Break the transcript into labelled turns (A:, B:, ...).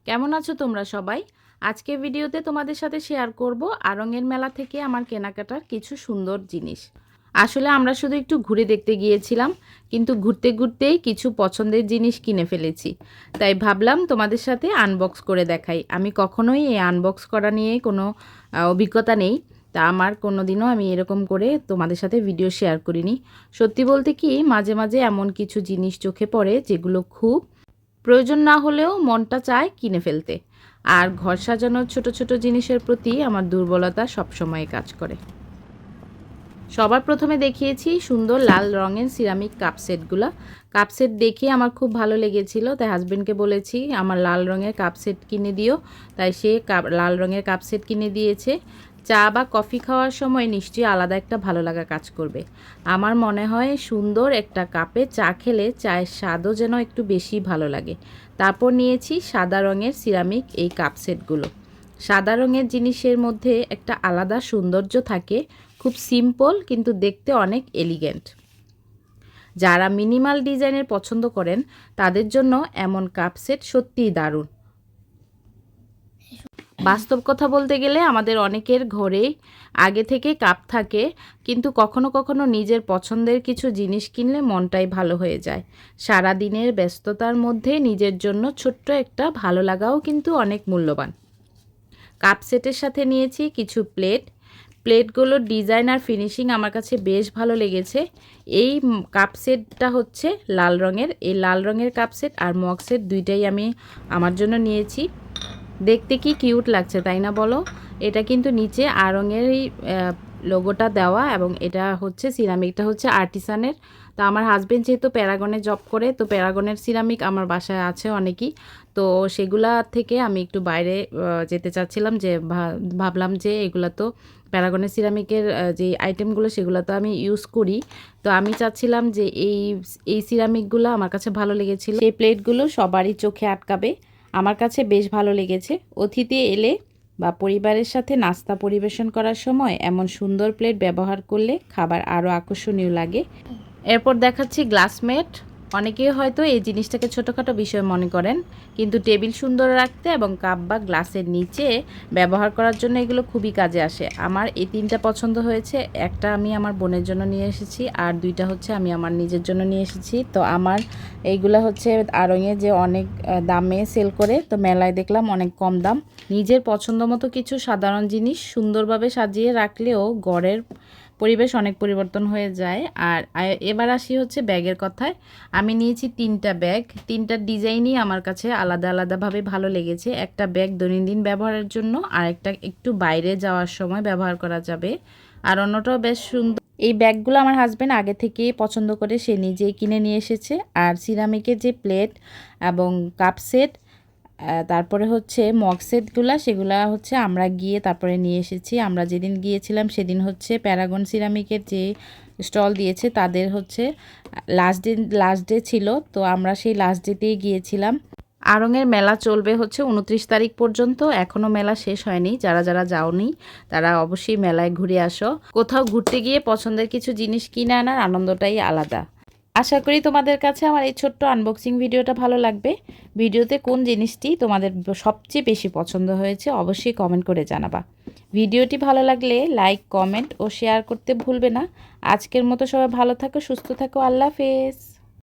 A: কেমন আছো তোমরা সবাই? আজকে ভিডিওতে তোমাদের সাথে শেয়ার করব আড়ং-এর মেলা থেকে আমার কেনাকাটার কিছু সুন্দর জিনিস। আসলে আমরা শুধু একটু ঘুরে দেখতে গিয়েছিলাম, কিন্তু ঘুরতে ঘুরতেই কিছু পছন্দের জিনিস কিনে ফেলেছি। তাই ভাবলাম তোমাদের সাথে আনবক্স করে দেখাই। আমি কখনোই এই আনবক্স করা নিয়ে কোনো অভিজ্ঞতা নেই। তা আমার কোনোদিনও আমি এরকম করে তোমাদের সাথে ভিডিও শেয়ার করিনি। সত্যি বলতে কি, মাঝে মাঝে এমন কিছু জিনিস চোখে পড়ে যেগুলো খুব প্রয়োজন না হলেও মনটা চায় কিনে ফেলতে। আর ঘর সাজানোর ছোট ছোট জিনিসের প্রতি আমার দুর্বলতা সবসময় কাজ করে। সবার প্রথমে দেখিয়েছি সুন্দর লাল রঙের সিরামিক কাপ সেটগুলো। কাপ সেট দেখে আমার খুব ভালো লেগেছিল, তাই হাজবেন্ডকে বলেছি আমার লাল রঙের কাপ সেট কিনে দিও। তাই সে লাল রঙের কাপ সেট কিনে দিয়েছে। চা বা কফি খাওয়ার সময় নিশ্চয়ই আলাদা একটা ভালো লাগা কাজ করবে। আমার মনে হয় সুন্দর একটা কাপে চা খেলে চায়ের স্বাদও যেন একটু বেশি ভালো লাগে। তারপর নিয়েছি সাদা রঙের সিরামিক এই কাপ সেটগুলো। সাদা রঙের জিনিসের মধ্যে একটা আলাদা সৌন্দর্য থাকে, খুব সিম্পল কিন্তু দেখতে অনেক এলিগেন্ট। যারা মিনিমাল ডিজাইনের পছন্দ করেন তাদের জন্য এমন কাপ সেট সত্যিই দারুণ। বাস্তব কথা বলতে গেলে আমাদের অনেকের ঘরেই আগে থেকে কাপ থাকে, কিন্তু কখনো কখনো নিজের পছন্দের কিছু জিনিস কিনলে মনটাই ভালো হয়ে যায়। সারা দিনের ব্যস্ততার মধ্যে নিজের জন্য ছোট্ট একটা ভালো লাগাও কিন্তু অনেক মূল্যবান। কাপ সেটের সাথে নিয়েছি কিছু প্লেটগুলোর ডিজাইন আর ফিনিশিং আমার কাছে বেশ ভালো লেগেছে। এই কাপ সেটটা হচ্ছে লাল রঙের। এই লাল রঙের কাপ সেট আর মগ সেট দুইটাই আমি আমার জন্য নিয়েছি। দেখতে কি কিউট লাগছে, তাই না বলো? এটা কিন্তু নিচে আড়ং-এরই লোগোটা দেওয়া, এবং এটা হচ্ছে সিরামিকটা হচ্ছে আর্টিসানের। তো আমার হাজবেন্ড যেহেতু প্যারাগনে জব করে, তো প্যারাগনের সিরামিক আমার বাসায় আছে অনেকই। তো সেগুলা থেকে আমি একটু বাইরে যেতে চাচ্ছিলাম, যে ভাবলাম যে এগুলো তো প্যারাগনের সিরামিকের যে আইটেমগুলো সেগুলো তো আমি ইউজ করি। তো আমি চাচ্ছিলাম যে এই সিরামিকগুলো আমার কাছে ভালো লেগেছিল। সেই প্লেটগুলো সবারই চোখে আটকাবে, আমার কাছে বেশ ভালো লেগেছে। অতিথি এলে বা পরিবারের সাথে নাস্তা পরিবেশন করার সময় এমন সুন্দর প্লেট ব্যবহার করলে খাবার আরও আকর্ষণীয় লাগে। এরপর দেখাচ্ছি গ্লাসমেট। অনেকেই হয়তো এই জিনিসটাকে ছোটোখাটো বিষয় মনে করেন, কিন্তু টেবিল সুন্দর রাখতে এবং কাপ বা গ্লাসের নিচে ব্যবহার করার জন্য এগুলো খুবই কাজে আসে। আমার এই তিনটা পছন্দ হয়েছে। একটা আমি আমার বোনের জন্য নিয়ে এসেছি, আর দুইটা হচ্ছে আমি আমার নিজের জন্য নিয়ে এসেছি। তো আমার এইগুলো হচ্ছে আড়ং-এ যে অনেক দামে সেল করে, তো মেলায় দেখলাম অনেক কম দাম। নিজের পছন্দ মতো কিছু সাধারণ জিনিস সুন্দরভাবে সাজিয়ে রাখলেও ঘরের পরিবেশ অনেক পরিবর্তন হয়ে যায়। আর এবার আসি হচ্ছে ব্যাগের কথায়। আমি নিয়েছি তিনটা ব্যাগ। তিনটা ডিজাইনই আমার কাছে আলাদা আলাদাভাবে ভালো লেগেছে। একটা ব্যাগ দৈনন্দিন ব্যবহারের জন্য, আর একটা একটু বাইরে যাওয়ার সময় ব্যবহার করা যাবে, আর অন্যটাও বেশ সুন্দর। এই ব্যাগগুলো আমার হাজব্যান্ড আগে থেকেই পছন্দ করে, সে নিজেই কিনে নিয়ে এসেছে। আর সিরামিকের যে প্লেট এবং কাপ সেট, তারপরে হচ্ছে মগ সেটগুলা, সেগুলা হচ্ছে আমরা গিয়ে তারপরে নিয়ে এসেছি। আমরা যেদিন গিয়েছিলাম সেদিন হচ্ছে প্যারাগন সিরামিকের যে স্টল দিয়েছে তাদের হচ্ছে লাস্ট ডে ছিল, তো আমরা সেই লাস্ট ডেতেই গিয়েছিলাম। আড়ং-এর মেলা চলবে হচ্ছে 29 তারিখ পর্যন্ত। এখনও মেলা শেষ হয়নি। যারা যারা যাওনি তারা অবশ্যই মেলায় ঘুরে আসো। কোথাও ঘুরতে গিয়ে পছন্দের কিছু জিনিস কিনে আনার আনন্দটাই আলাদা। আশা করি তোমাদের কাছে আমার এই ছোট্ট আনবক্সিং ভিডিওটা ভালো লাগবে। ভিডিওতে কোন জিনিসটি তোমাদের সবচেয়ে বেশি পছন্দ হয়েছে অবশ্যই কমেন্ট করে জানাবা। ভিডিওটি ভালো লাগলে লাইক, কমেন্ট ও শেয়ার করতে ভুলবে না। আজকের মতো সবাই ভালো থাকো, সুস্থ থাকো। আল্লাহ হাফেজ।